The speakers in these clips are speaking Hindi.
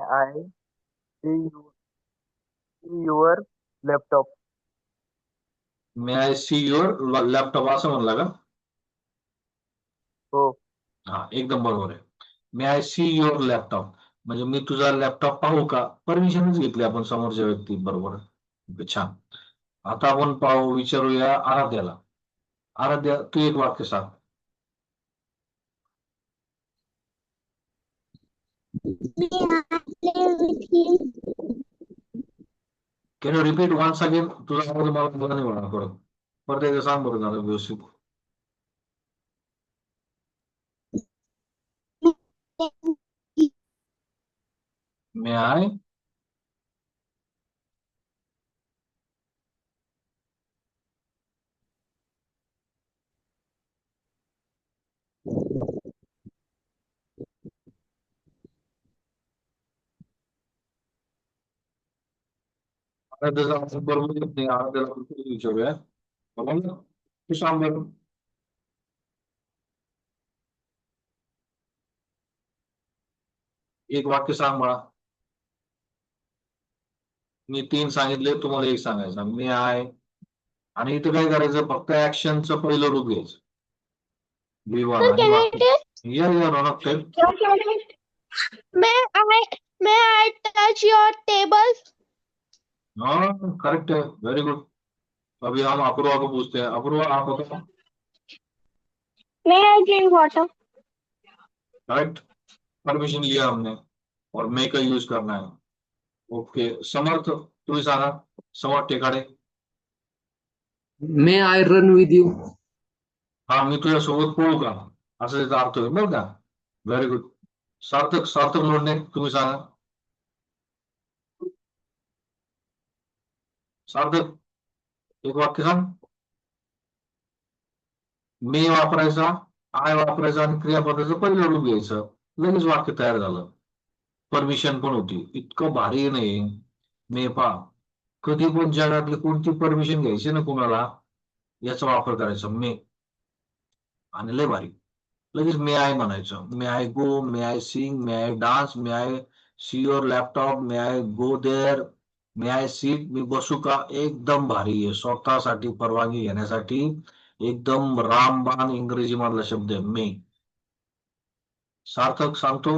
I see your laptop? May I see your laptop असं म्हणला का? हो. हा, एकदम बरोबर आहे. मे आय सी युअर लॅपटॉप म्हणजे मी तुझा लॅपटॉप पाहू का? परमिशनच घेतली आपण समोरच्या व्यक्ती बरोबर. छान. आता आपण विचारूया आराध्याला. आराध्या, तू एक वाक्य सांग. Can you repeat once again? तुझा आवाज मला बघा नाही होणार परत. परत एकदा सांग बरं झालं व्यवस्थित. मे आय आराध्याचा आवाज बरोबर येत नाही. आराध्याला कुठे विचारूया. बघा तू सांग बरं. एक वाक्य सांग मला. मी 3 सांगितले, तुम्हाला एक सांगायचं. मी आय आणि इथे काय करायचं, फक्त ऍक्शनचं पहिलं रूप घ्यायचं. V1 आणि वाक्य. या रौनक साहेब. May I touch your table? हाँ करेक्ट है, वेरी गुड. अभी हम अपूर्वा को पूछते हैं. अपूर्वा, आप बताओ. May I drink water? Correct. Permission लिया हमने और मे का यूज करना है. ओके. समर्थ, तुम्ही सांगा. समर्थ Tekade. May I run with you? हा, मी तुझ्यासोबत पळू का? असं त्याचा अर्थ होईल बरं का. Very good. सार्थक, सार्थक लोडणे, तुम्ही सांगा. सार्थक, एक वाक्य सांग. मे वापरायचा, आय वापरायचा आणि क्रियापदाचं पहिलं रूप घ्यायचं. लगेच वाक्य तयार झालं. परमिशन पण होती. इतकं भारी नाही मे पा. कधी पण जगातली कोणती परमिशन घ्यायची ना कुणाला, याचा वापर करायचा मे. आणि लय भारी. लगेच मे आय म्हणायचं. May I go, may I sing, may I dance, may I see your laptop, may I go there, may I sit, मी बसू का? एकदम भारी आहे. स्वतःसाठी परवानगी घेण्यासाठी एकदम रामबाण इंग्रजी मधला शब्द आहे मे. सार्थक सांगतो.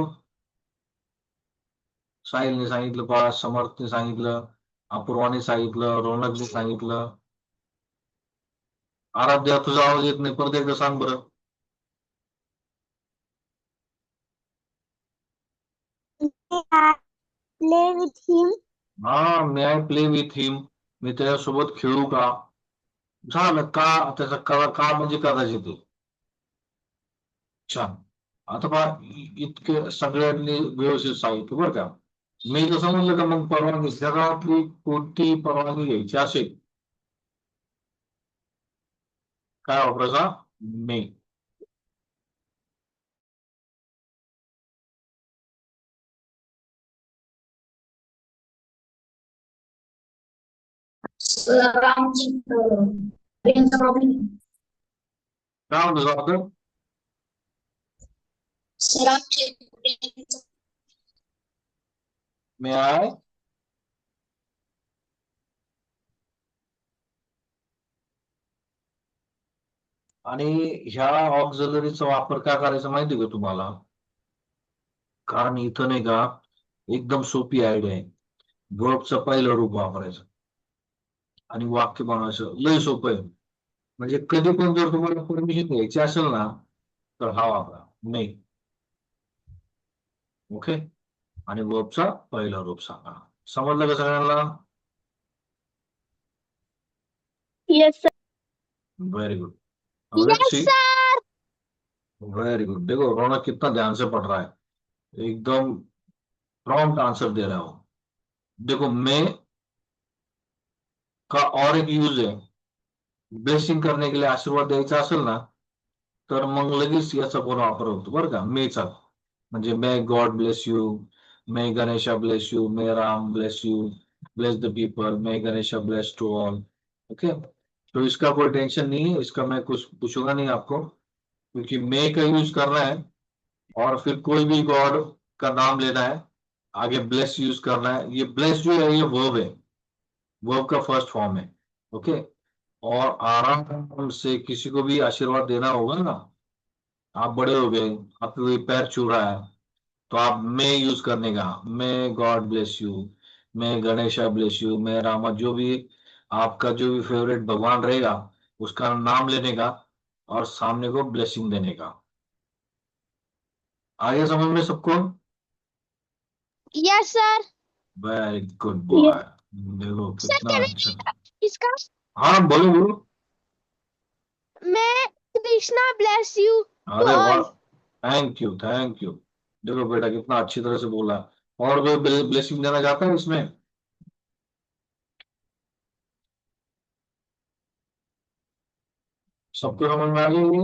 साहिलने सांगितलं, पहा समर्थने सांगितलं, अपूर्वाने सांगितलं, रौनकने सांगितलं. आराध्या, तुझा आवाज येत नाही, परत एकदा सांग बरं. May I play with him? हा, मे आय प्ले विथ हिम, मी त्याच्यासोबत खेळू का? झालं का? त्याचा का म्हणजे कदाचित आहे. छान. आता पहा, इतके सगळ्यांनी व्यवस्थित सांगितलं बरं का. मी तर समजलं का मग परवानगी जगातली कोणती परवानगी घ्यायची असेल, काय वापरायचा? मे. काय म्हणतो सार्थक? मे आय आणि ह्या ऑक्झिलरीचा वापर का करायचा माहिती का तुम्हाला? कारण इथं नाही का एकदम सोपी आयडिया आहे. वर्बचं पहिलं रूप वापरायचं आणि वाक्य बनवायचं. लय सोपं आहे. म्हणजे कधी पण जर तुम्हाला परमिशन घ्यायची असेल ना, तर हा वापरा मे. ओके. आणि वर्बचा पहिला रूप सांगा. समजलं का सगळ्यांना? Yes, sir. Very good. Yes, sir. Very good. देखो रौनक कितना ध्यान से पढ़ रहा है, एकदम प्रॉम्प्ट आंसर दे रहा हो. देखो मे का और एक यूज आहे. ब्लेसिंग करने के लिए आशीर्वाद द्यायचा असेल ना, तर मग लगेच याचा पण वापर होतो बरं का, मेचा. म्हणजे may God bless you, may Ganesha bless you, may Ram bless you, bless the people, may Ganesha bless to all. Okay. तो इसका कोई टेंशन नहीं है, इसका मैं कुछ पूछूंगा नहीं आपको, क्योंकि मे का यूज करना है और फिर कोई भी गॉड का नाम लेना है आगे ब्लेस यूज करना है। ये ब्लेस जो है ये वर्ब है, वर्ब का फर्स्ट फॉर्म है। ओके, और आराम से किसी को भी आशीर्वाद देना होगा ना, आप बड़े हो गए, आपके कोई पैर छू रहा है, तो आप मे यूज करने का, may God bless you, may Ganesha bless you, may Rama, जो भी आपका जो भी फेवरेट भगवान रहेगा उसका नाम लेने का और सामने को ब्लेसिंग देने का। आगे समझ में सबको? Yes sir. Very good boy. देखो सर कितना कैन अच्छा। इसका हाँ बोलो बोलो। मैं कृष्णा ब्लेस यू टू अरे वाह, all. Thank you thank you. देखो बेटा कितना अच्छी तरह से बोला। और कोई ब्लेसिंग देना चाहता है इसमें? सबको समझ में आ गई ये?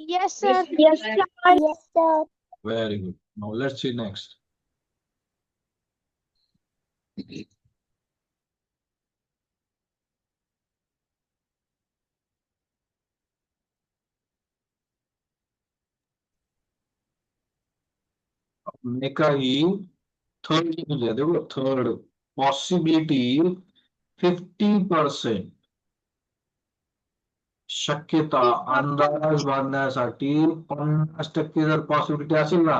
Yes sir. Yes sir. Yes sir. Very good. Now let's C next. अपने का ही थर्ड है, देखो थर्ड पॉसिबिलिटी 50%, शक्यता अंदाज बांधण्यासाठी 50% जर पॉसिबिलिटी असेल ना,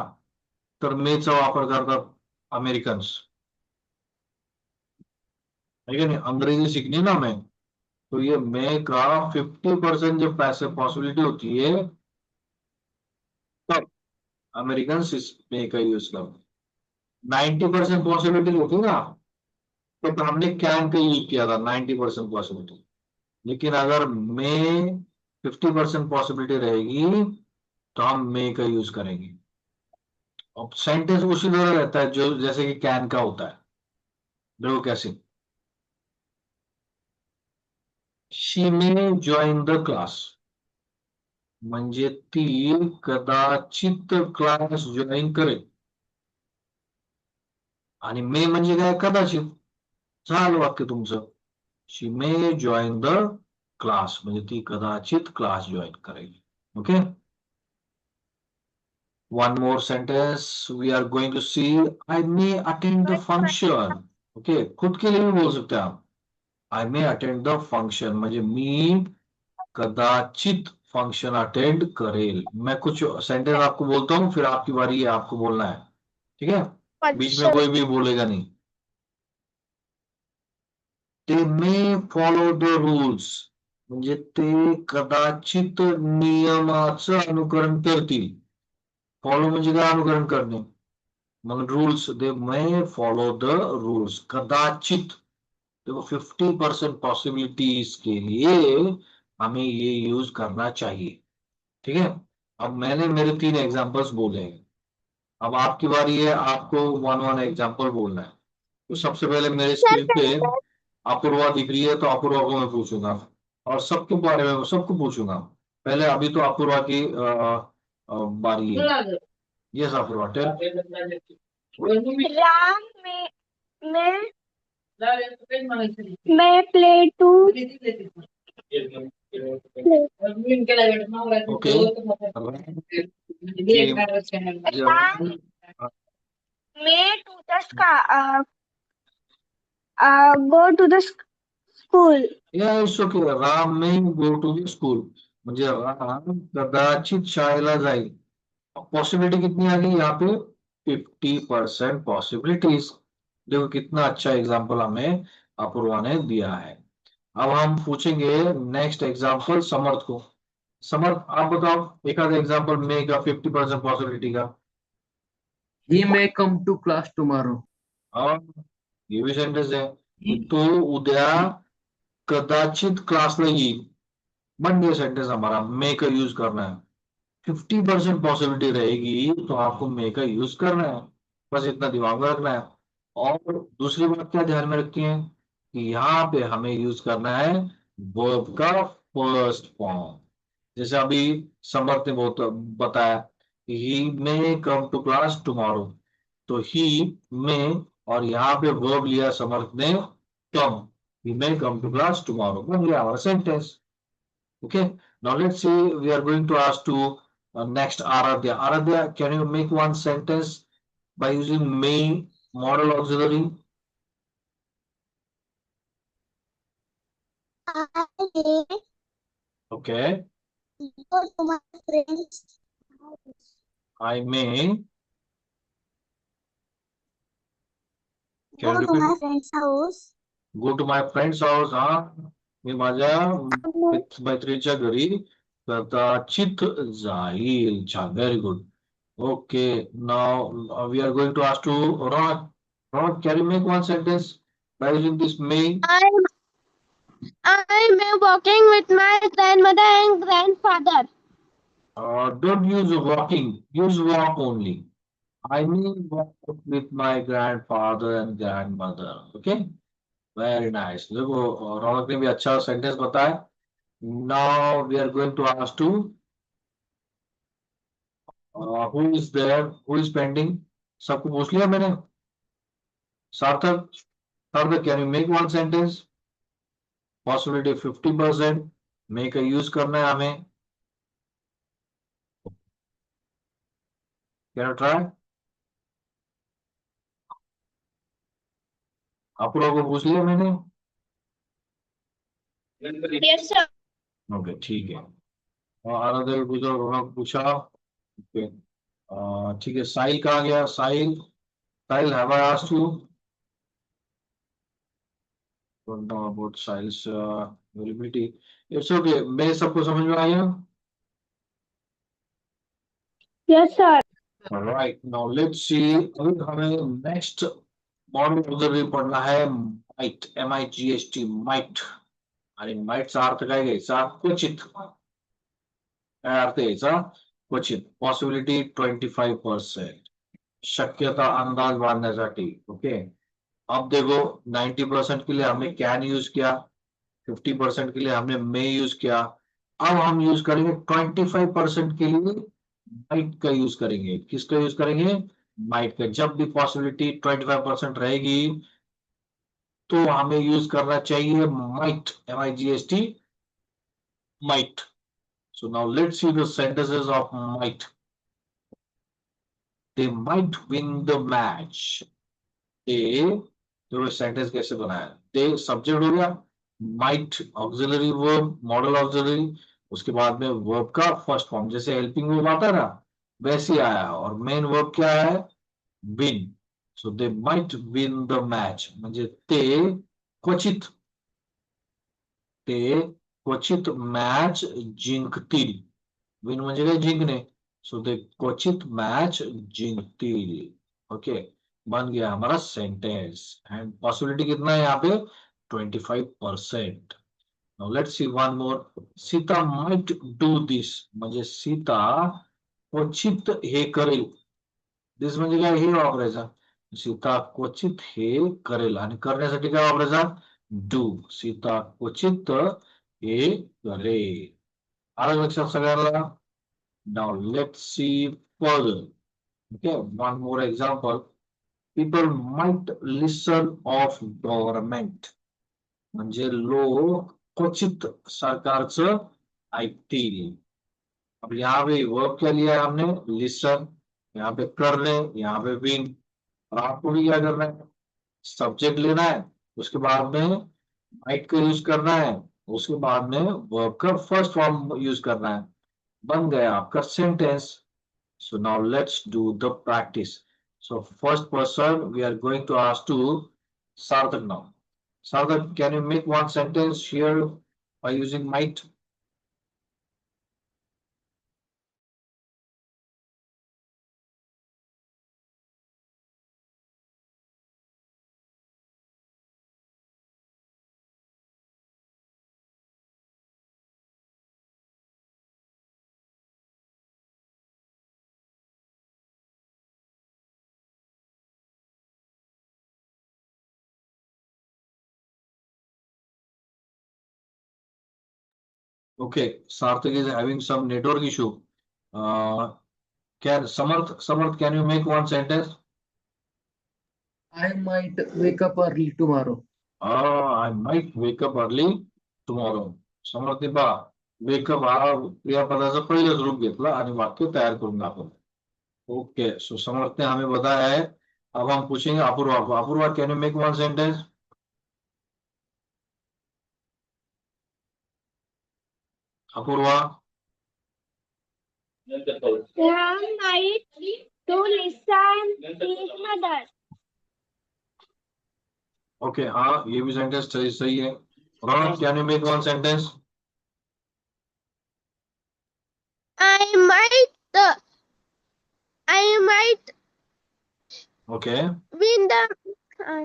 तर मेचा वापर करतात अमेरिकन्स, है की नाही? अंग्रेजी सीखनी ना मैं, तो ये मे का 50% जब पैसे पॉसिबिलिटी होती है तब अमेरिकन इस मे का यूज करते। 90% पॉसिबिलिटी होती ना, तो हमने कैन का यूज किया था 90% पॉसिबिलिटी। लेकिन अगर मे 50% पॉसिबिलिटी रहेगी तो हम मे का यूज करेंगे। अब सेंटेंस उसी तरह रहता है जो जैसे कि कैन का होता है। देखो कैसे, she may join the class, म्हणजे ती कदाचित क्लास जॉईन करेल, आणि मे म्हणजे काय, कदाचित। झालं वाक्य तुमचं, she may join the class, म्हणजे ती कदाचित क्लास जॉईन करेल। Okay, one more sentence we are going to see, I may attend the function। Okay, खुद के लिए भी बोल सकते हैं आप, आई मे अटेंड द फंक्शन, म्हणजे मी कदाचित फंक्शन अटेंड करेल। मैं कुछ सेंटेंस आपको बोलता हूँ, फिर आपकी बारी है, आपको बोलना है, ठीक है? बीच में कोई भी बोलेगा नहीं। ते मे फॉलो द रूल्स, म्हणजे ते कदाचित नियमाचं अनुकरण करतील। फॉलो म्हणजे काय, अनुकरण करणे, मग rules, they may follow the rules, कदाचित। देखो 50% पॉसिबिलिटीज के लिए हमें ये यूज करना चाहिए, ठीक है? अब मैंने मेरे 3 एग्जांपल्स बोले हैं, अब आपकी बारी है, आपको वन वन एग्जांपल बोलना है। तो सबसे पहले मेरे सर स्क्रीन पे अपूर्वा दिख रही है, तो अपूर्वा को मैं पूछूंगा और सबके बारे में सबको पूछूंगा। पहले अभी तो अपूर्वा की बारी है। Yes Apoorva, tell. Ram may play to okay, may to the go to the school। या it's okay, Ram may go to the school, म्हणजे राम कदाचित शाळेला जाईल। पॉसिबिलिटी कितनी आ गई यहाँ पे, 50% पॉसिबिलिटीज। देखो कितना अच्छा एग्जाम्पल हमें अपूर्वा ने दिया है। अब हम पूछेंगे नेक्स्ट एग्जाम्पल समर्थ को। समर्थ आप बताओ एक आधा एग्जाम्पल मे का 50% पॉसिबिलिटी का। He may come to class tomorrow. हाँ, ये भी सेंटेंस है कि तो उद्या कदाचित क्लासला येईल, बन गया सेंटेंस हमारा, मे का यूज करना है। 50% पॉसिबिलिटी रहेगी तो आपको मे का यूज करना है, बस इतना दिमाग में रखना है। और दूसरी बात क्या ध्यान में रखती है कि यहाँ पे हमें यूज करना है वर्ब का फर्स्ट फॉर्म। जैसे अभी समर्थ ने बहुत बताया, ही may come to class tomorrow, तो ही में और यहाँ पे वर्ब लिया समर्थ ने come, he may come to class tomorrow, बन गया हमारा sentence. Okay, now let's see, we are going to ask to Next, Aradhya. Aradhya, can you make one sentence by using may model auxiliary? I may Okay. go to my friend's I may. go Can you to my repeat? friend's house. Go to my friend's house. मी माझ्या मैत्रिणीच्या घरी कदाचित जाईल. छान. Very good. Okay. Now we are going to ask to Ron. Ron, can you make one sentence by using this may? I'm walking with my grandmother and grandfather. Don't use walking. Use walk only. I may walk with my grandfather and grandmother. Okay. Very nice. देखो रौनक ने भी अच्छा सेंटेंस बताया. Now we are going to ask to who is there, who is pending. सबको पूछ लिया मैंने. सार्थक, सार्थक, can you make one sentence? Possibility 50%. Make a use करना है हमें. Can you try? आप लोगों को पूछ लिया मैंने. Yes, sir. ओके, ठीक है. आराधना पूछा, रौनक पूछा. ओके, ठीक है. साहिल कहाँ गया? साहिल, साहिल, have I asked you? Don't know about Sahil's availability. It's okay. मेरे सबको समझ में आया? Yes, sir. All right. Now let's see. अभी हमें next मॉडल ऑक्सिलरी पढ़ना है. might, MIGHT, might. आणि might चा अर्थ काय घ्यायचा? क्वचित. काय अर्थ घ्यायचा? क्वचित. पॉसिबिलिटी 25%. शक्यता अंदाज बांधण्यासाठी. ओके. अब देखो 90% के लिए हमने कैन यूज किया, 50% के लिए हमने मे यूज किया. अब हम यूज करेंगे 25% के लिए माइट का यूज करेंगे. किसका यूज करेंगे? माइट का. जब भी पॉसिबिलिटी 25% रहेगी तो हमें यूज करना चाहिए might, MIGHT, might. So now let's see the sentences of might. They might win the match. तो सेंटेंस कैसे बनाया? दे सब्जेक्ट हो गया, might auxiliary verb, model auxiliary, उसके बाद में वर्ब का फर्स्ट फॉर्म, जैसे हेल्पिंग वर्ब आता है ना, वैसे आया. और मेन वर्ब क्या है? Win. So they might win the match. म्हणजे ते क्वचित मॅच जिंकतील. विन म्हणजे काय? जिंकणे. सो दे क्वचित मॅच जिंकतील. ओके, बन गया हमारा सेंटेंस. एंड पॉसिबिलिटी कितना है यहाँ पे? 25%. Now let's see one more. Sita might do this. म्हणजे सीता क्वचित हे करेल. दिस म्हणजे काय? हे वापरायचा. सीता क्वचित हे करेल. आणि करण्यासाठी काय वापरायचा? डू. सीता क्वचित हे करेल. आलं लक्षात सगळ्यांना? Now let's see further. Okay, one more example. People might listen of government. म्हणजे लोक क्वचित सरकारचं ऐकतील. अब यहाँ पे वर्ब क्या लिया है हमने? लिसन. यहाँ पे करने, यहाँ पे विन. और आपको भी क्या करना है? सब्जेक्ट लेना है, उसके बाद में माइट का यूज करना है, उसके बाद में वर्ब का फर्स्ट फॉर्म यूज करना है. बन गया आपका sentence. So now let's do the practice. So first person we are going to ask to Sarthak now. Sarthak, can you make one sentence here by using might? Okay, Sarthak is having some network issue. Can Samarth, can you make one sentence? I might wake up early tomorrow. I might wake up early tomorrow. Samarth, wake up हा क्रियापदाचं पहिलंच रूप घेतलं आणि वाक्य तयार करून दाखवलं. ओके, सो समर्थ ने हमें बताया है. अब हम पूछेंगे अपूर्वा को. Apoorva, can you make one sentence? Apoorva. Ram might to listen his mother. Okay, हाँ, ये भी सेंटेंस सही है. Raunak, can you make one sentence? I might ओके, win the. I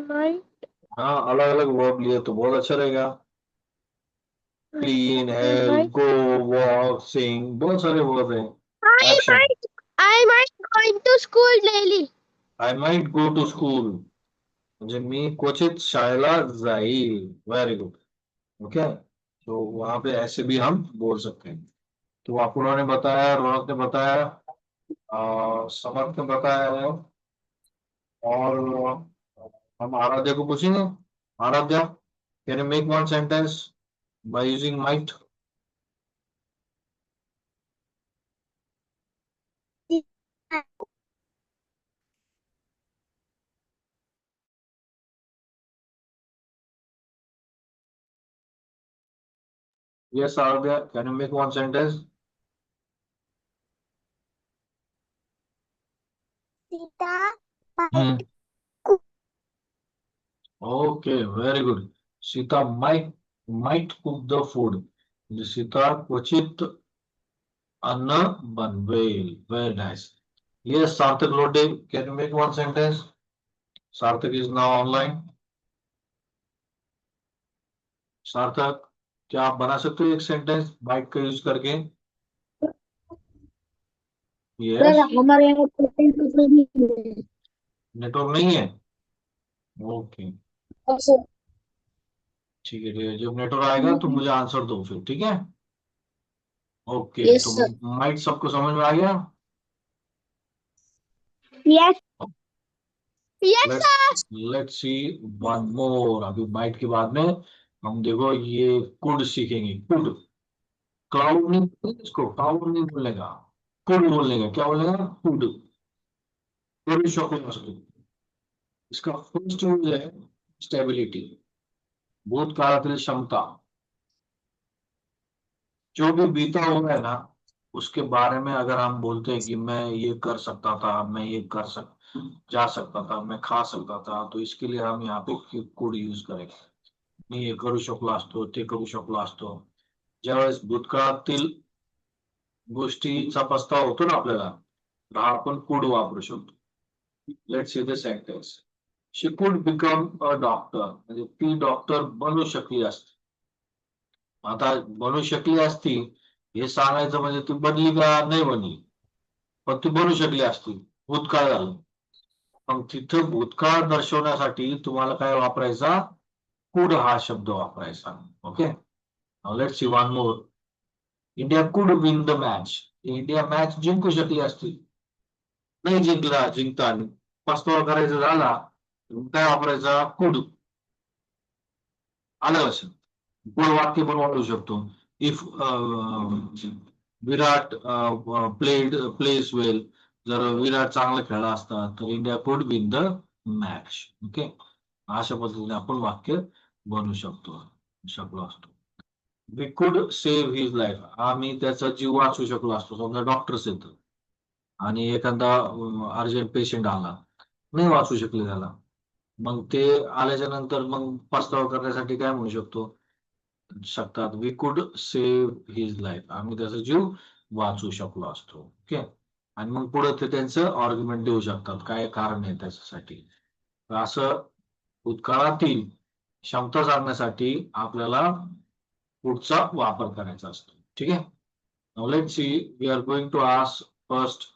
might. हाँ, अलग अलग वर्ब लिए तो बहुत अच्छा रहेगा. Clean, I help, might. Go, walk, sing, बहुत सारे वर्ब हैं. I action. might. I might going to school daily. I might go to school, म्हणजे मी क्वचित शाळेला जाईल. Very good. ओके, तो वहां पे ऐसे भी हम बोल सकते हैं. तो अपूर्वा ने बताया, रौनक ने बताया, समर्थ ने बताया है. और हम आराध्या को पूछेंगे. Aradhya, can you make one sentence by using might? Yes, Aradhya, can you make one sentence? Sita Hmm. might cook. Okay, very good. Sita might cook the food. म्हणजे सीता क्वचित अन्न बनवेल. Very nice. Yes, Sarthak Lode, can you make one sentence? Sarthak is now online. सार्थक, क्या आप बना सकते हो एक सेंटेंस बाइट का यूज करके? यस. हमारे यहाँ तो नेटवर्क नहीं है. ओके, नहीं ठीक है. जब नेटवर्क आएगा तो मुझे आंसर दो फिर, ठीक है? ओके, Yes, तो sir. माइट सबको समझ में आ गया. Yes. Yes, let's see one more. अभी माइट के बाद में हम देखो ये कुड सीखेंगे. कुड, क्लाउड नहीं बोलेगा इसको, क्लाउड नहीं बोलेगा, कुड बोलेगा. क्या बोलेगा? कुड. करू शकलो असतो. इसका फर्स्ट यूज है स्टेबिलिटी, भूतकाळातील क्षमता. जो भी बीता हुआ है ना, उसके बारे में अगर हम बोलते हैं कि मैं ये कर सकता था, मैं ये जा सकता था, मैं खा सकता था, तो इसके लिए हम यहाँ पे कुड यूज करेंगे. मी हे करू शकलो असतो, ते करू शकलो असतो. ज्यावेळेस भूतकाळातील गोष्टीचा पस्तावा होतो ना आपल्याला, तर हा आपण कुड वापरू शकतो. Let's see the sentence. She could become a doctor, म्हणजे ती डॉक्टर बनू शकली असती. आता बनू शकली असती हे सांगायचं म्हणजे ती बनली का नाही बनली, पण ती बनू शकली असती. भूतकाळ झालं. मग तिथं भूतकाळ दर्शवण्यासाठी तुम्हाला काय वापरायचा? कुड हा शब्द वापरायचा. Okay, let's see one more. India could win the match. India match जिंकू शकली असती. नाही जिंकता आली, पस्तावा करायचा झाला, काय वापरायचा? कुड. आलं लक्षात? पुढे वाक्य पण वाढवू शकतो. इफ विराट प्लेस वेल, जर विराट चांगला खेळला असता तर India could win the match. Okay, अशा पद्धतीने आपण वाक्य बनवू शकलो असतो. We could save his life, आम्ही त्याचा जीव वाचवू शकलो असतो. समजा डॉक्टर्स येतं आणि एखादा अर्जंट पेशंट आला, नाही वाचू शकले त्याला, मग ते आल्याच्या नंतर मग पस्तावा करण्यासाठी काय म्हणू शकतात? We could save his life, आम्ही त्याचा जीव वाचवू शकलो असतो. ओके, आणि मग पुढे ते त्यांचं आर्ग्युमेंट देऊ शकतात, काय कारण आहे त्याच्यासाठी. असं भूतकाळातील क्षमता सांगण्यासाठी आपल्याला पुढचा वापर करायचा असतो. ठीक आहे. Now let's see, we are going to ask first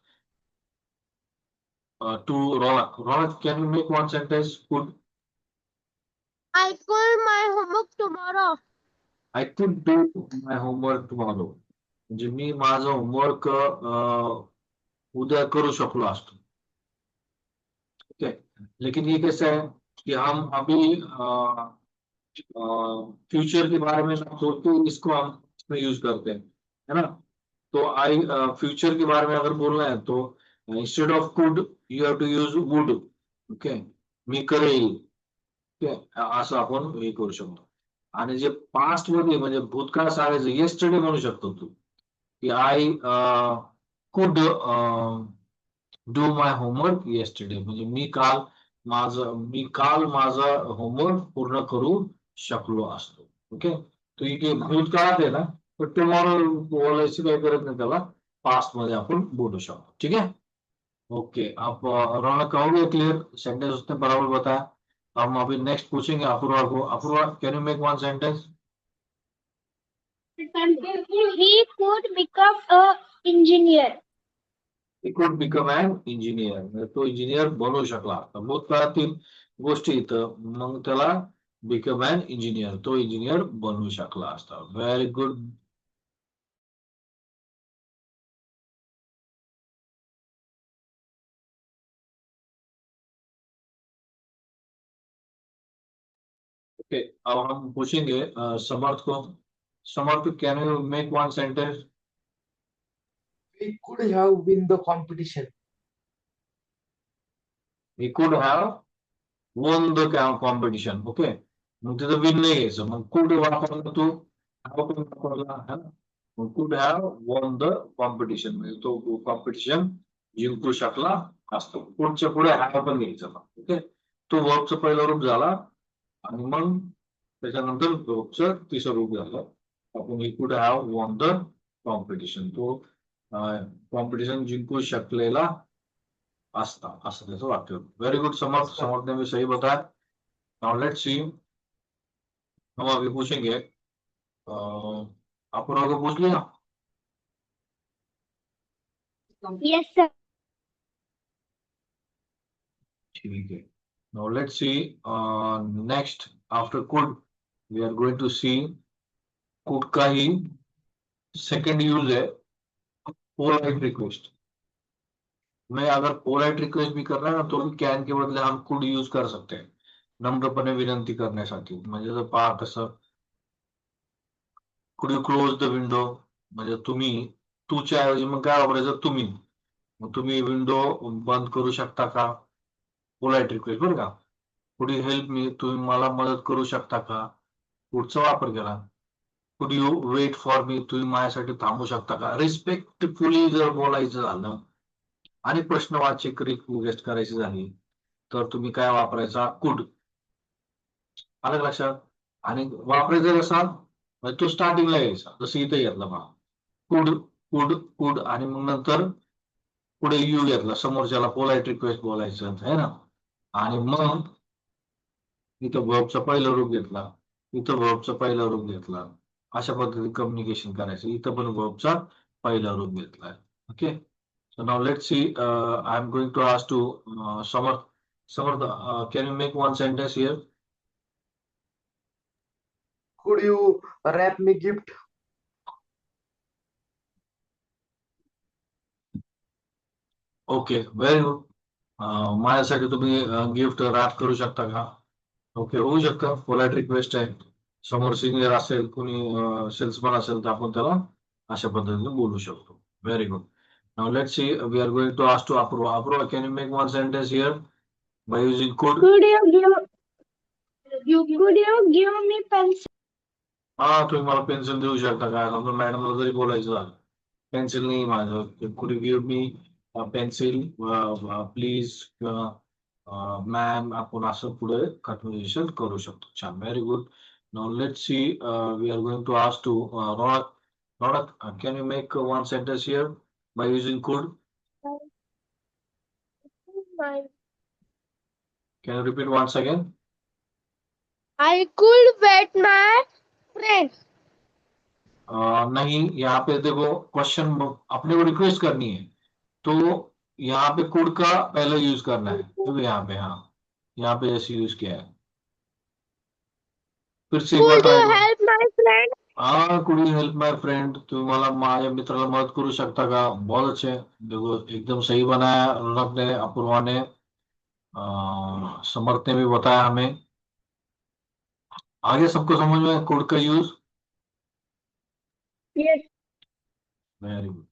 to Ronak. Ronak, can you make one sentence? Could I could my homework tomorrow. I could do my homework tomorrow. म्हणजे मी माझं होमवर्क उद्या करू शकलो असतो. ठीक है, लेकिन ये कैसे है कि हम अभी फ्यूचर के बारे में ना सोच के इसको हम इसमें यूज करते हैं, है ना। तो आई फ्यूचर के बारे में अगर बोलना है तो instead of could you have to use would. Okay, मी करेल. ओके, असं आपण हे करू शकतो. आणि जे पास्ट मध्ये म्हणजे भूतकाळ सांगायचं येस्टरडे म्हणू शकतो तू, की I could do my homework yesterday, म्हणजे मी काल माझा होमवर्क पूर्ण करू शकलो असतो. ओके, तो इथे भूतकाळात आहे ना, तर टुमॉरो बोलायची काही गरज नाही, त्याला पास्ट मध्ये आपण बोलू शकतो. ठीक है. ओके, आप रौनक कहोगे क्लियर सेंटेंस उसने बराबर बताया. हम अभी नेक्स्ट पूछेंगे अपूर्वा को. Apoorva, can you make one sentence? He could become a engineer. He could become an engineer. म्हणजे तो इंजिनियर बनू शकला. तर भूतकाळातील गोष्टी इथं मग त्याला बिकम अन इंजिनियर, तो इंजिनियर बनू शकला असता. Very good. ओके, अब हम पूछेंगे समर्थ को. Samarth, can you make one sentence? We could have win the competition. He could have won the competition. Okay, मग तिथं विन नाही घ्यायचं, मग कुड वापरला तू, have पण वापरला, है ना. मग could have won the competition, म्हणजे तो कॉम्पिटिशन जिंकू शकला असतो. पुढच्या पुढे हॅव पण घ्यायचं. ओके, तो वर्बचं पहिलं रूप झाला आणि मग त्याच्यानंतर वर्बचं तिसरं रूप झालं. आपण he could have won the competition, तो कॉम्पिटिशन जिंकू शकलेला असता, असं त्याचं वाक्य. व्हेरी गुड समर्थ, समर्थ ने भी सही बताया. नाउ लेट्स सी, हम अभी पूछेंगे आप लोगों को पूछ लिया. Yes, sir. ठीक है. Now let's see, next after could we are going to see could का ही सेकंड यूज है पोलाइट रिक्वेस्ट. मैं अगर पोलाइट रिक्वेस्ट भी कर रहा है ना, तो भी कॅन के बदले हम कुड यूज कर सकते हैं नम्रपणे विनंती करण्यासाठी. म्हणजे जर पहा कसं, could you close the window, म्हणजे तुम्ही, तूच्या ऐवजी मग काय वापरायचं, तुम्ही. मग तुम्ही विंडो बंद करू शकता का, पोलाइट रिक्वेस्ट बरं का. कुड यू हेल्प मी, तुम्ही मला मदत करू शकता का, पुढचा वापर केला. Could you wait for me, तुम्ही माझ्यासाठी थांबू शकता का. रिस्पेक्टफुली जर बोलायचं झालं आणि प्रश्नवाचक रिक्वेस्ट करायची झाली तर तुम्ही काय वापरायचा, कुड. आलं लक्षात. आणि वापरायचं कसा, म्हणजे तो स्टार्टिंगला यायचा, जसं इथे घेतला पहा, कुड कुड कुड, आणि मग नंतर पुढे यू घेतला, समोरच्याला पोलाइट रिक्वेस्ट बोलायचं आहे ना. आणि मग इथं वर्बचं पहिलं रूप घेतला, इथं वर्बचं पहिलं रूप घेतला, अशा पद्धतीने कम्युनिकेशन करायचं. इथं पण वर्बचा पहिला रूप घेतलाय. Okay, so now let's see, I am going to ask to Samarth. Samarth, can you make one sentence here? Could you wrap me gift? Okay, very good. माझ्यासाठी तुम्ही गिफ्ट रॅप करू शकता का. ओके, होऊ शकतं. पोलाइट रिक्वेस्ट आहे. समोर सिनियर असेल, कोणी सेल्समन असेल, तर आपण त्याला अशा पद्धतीने बोलू शकतो. Very good. Now let's see, we are going to ask to Apurva. Apurva, can you make one sentence here by using could? Could you give me pencil? हा, तुम्ही मला पेन्सिल देऊ शकता का, समजा मॅडमला जरी बोलायचं झालं, पेन्सिल नाही माझं, could you give me pencil please, ma'am, आपण असं पुढे कन्व्हर्सेशन करू शकतो. छान, very good. Now let's see, we are going to ask to Raunak. Raunak, can you make one sentence here by using could? Can you repeat once again? I could wet my friend. नहीं, यहाँ पे देखो क्वेश्चन अपने को रिक्वेस्ट करनी है, तो यहाँ पे कुड का पहले यूज करना है. देखो यहाँ पे, हाँ, यहाँ पे जैसे यूज किया है. फिर से एक बार Could ट्राई you करो. help my friend? हाँ, could you help my friend, तुम्ही मला माझ्या मित्राला मदत करू शकता का. बहुत अच्छे, देखो एकदम सही बनाया रौनक ने, अपूर्वा ने, समर्थ ने भी बताया हमें. आगे सबको समझ में could का use? Yes. Very good.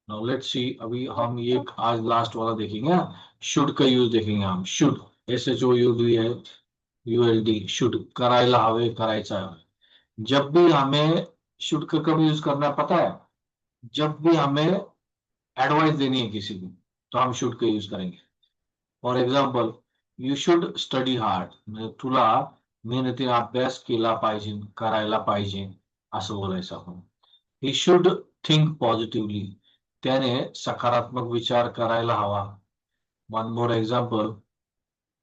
Now let's सी. अभी हम ये आज लास्ट वाला देखेंगे. शुड का यूज देखेंगे हम. शुड, SHOULD, शुड, करायला हवे, करायचा हवे. जब भी हमें शुड का कब यूज करना है पता है? जब भी हमें एडवाइस देनी है किसी को तो हम शुड का यूज करेंगे. For example, you should study hard, म्हणजे तुला मेहनतीने अभ्यास केला पाहिजे, करायला पाहिजे, असं बोलायचं आपण. ही शुड थिंक पॉझिटिव्हली, त्याने सकारात्मक विचार करायला हवा. One more example,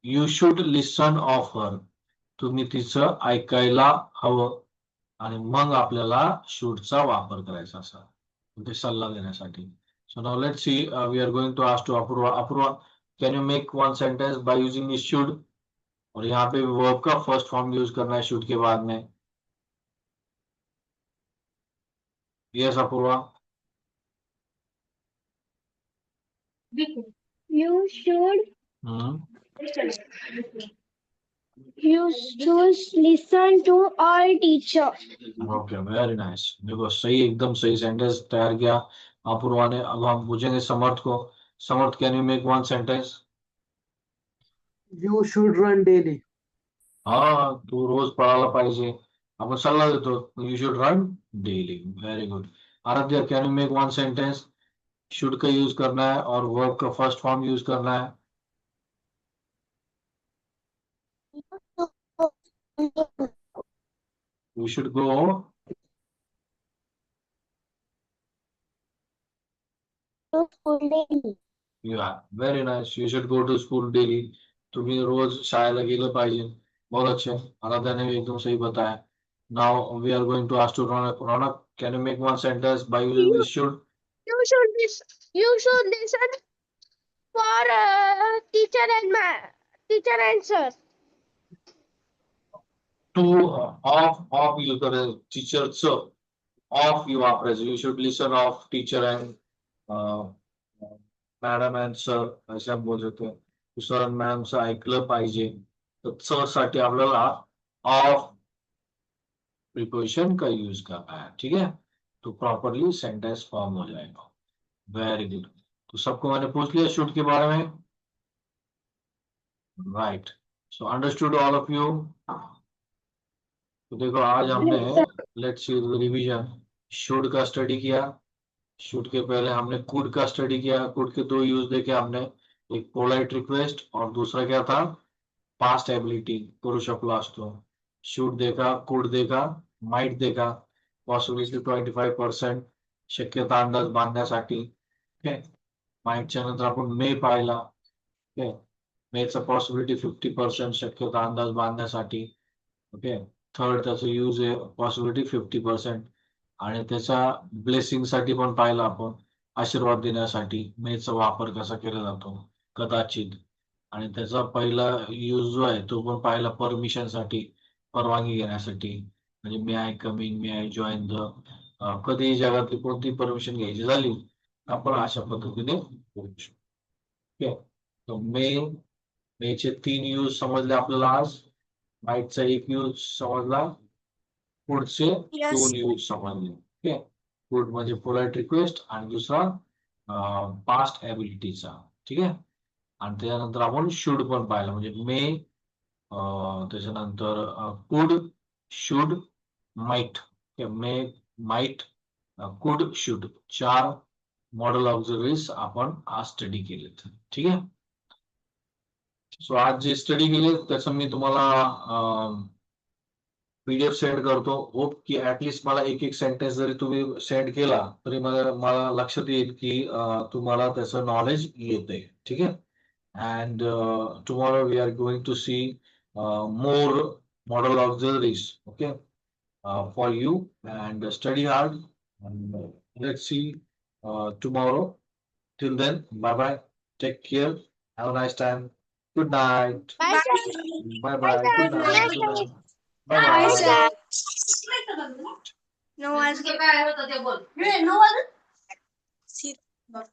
you should listen of her, तुम्ही तिचं ऐकायला हवं. आणि मग आपल्याला शूडचा वापर करायचा असा, म्हणजे सल्ला देण्यासाठी. So now let's see. We are going to ask to Apurva. Apurva, can you make one sentence by using this should? और यहाँ पे वर्ब का फर्स्ट फॉर्म यूज करना है शुड के बाद में. Yes Apurva. You should hmm. you should listen to all teacher. Okay, very nice. देखो, सही, एकदम सही सेंटेंस तैयार किया अपूर्वा ने. अब हम पूछेंगे समर्थ को. Samarth, can you make one sentence? You should run daily. हाँ, तू रोज पळायला पाहिजे, आपण सल्ला देतो. You should run daily. Very good. Aradhya, can you make one sentence? Should का यूज करना है और वर्ब का फर्स्ट फॉर्म यूज करना है. You should go. Very nice. You should go to school daily, तुम्ही रोज शाळेला गेलं पाहिजे. बहुत अच्छे, आराध्या ने भी एकदम सही बताया. Now we are going to ask to Raunak. Raunak, can you make one sentence by using this should? You should listen for teacher and sir. To of use करें, टीचरचं ऑफ यू वापरायचं. You should listen of teacher and madam and sir, अशा बोलू शकतो. सर आणि मॅडमचं ऐकलं पाहिजे, तर च साठी आपल्याला ऑफ प्रिपोजिशन का यूज करना है. ठीक है, तो प्रॉपरली सेंटेंस फॉर्म हो जाएगा. Very good. तो सबको मैंने पूछ लिया शुड के बारे में. Right. So understood all of you. तो देखो, आज हमने लेट्स सी रिवीजन. शुड का स्टडी किया. शुड के पहले हमने कुड का स्टडी किया. कुड के दो यूज देखे हमने, एक पोलाइट रिक्वेस्ट और दूसरा क्या था, पास्ट एबिलिटी, करू शकलो असतो. शुड देखा, कुड देखा, माइट देखा, पॉसिबिलिटी 25%, शक्यता अंदाज बांधण्यासाठी. माइटच्या नंतर आपण मे पाहिला. मेचा पॉसिबिलिटी 50%, शक्यता अंदाज बांधण्यासाठी. ओके. थर्ड त्याचं यूज आहे पॉसिबिलिटी 50%, आणि त्याचा ब्लेसिंग साठी पण पाहिलं आपण, आशीर्वाद देण्यासाठी मेचा वापर कसा केला जातो, कदाचित. आणि त्याचा पहिला यूज जो आहे तो पण पाहिला परमिशन साठी, परवानगी घेण्यासाठी. म्हणजे मे आय कम इन, मे आय जॉईन द, कधी जगातली कोणती परमिशन घ्यायची झाली आपण अशा पद्धतीने बोलू शकतो. ओके. तो मेचे 3 यूज समजले आपल्याला आज. माइटचा एक यूज समजला, पुढचे 2 यूज समजले. ओके. पुढ म्हणजे पोलाइट रिक्वेस्ट आणि दुसरा पास्ट एबिलिटीचा. ठीक आहे. आणि त्यानंतर आपण शुड पण पाहिलं, म्हणजे मे, त्याच्यानंतर could, should, might. May, might, could, should, 4 modal observes आपण आज स्टडी केलेत. ठीक आहे. सो आज जे स्टडी केले त्याचं मी तुम्हाला पीडीएफ सेंड करतो. होप की ऍटलिस्ट मला एक सेंटेन्स जरी तुम्ही सेंड केला तरी मला लक्षात येईल की तुम्हाला त्याचं नॉलेज येते. ठीक आहे. And tomorrow we are going to see more modal observes. Okay, for you, and study hard. Let's see tomorrow. Till then, bye bye. Take care. Have a nice time. Good night. Bye, sir. Bye bye. Good night. Bye, Good sir. night. Bye Bye, bye. sir. No one's काय होतं ते बोल. 9 वाजत. बोल.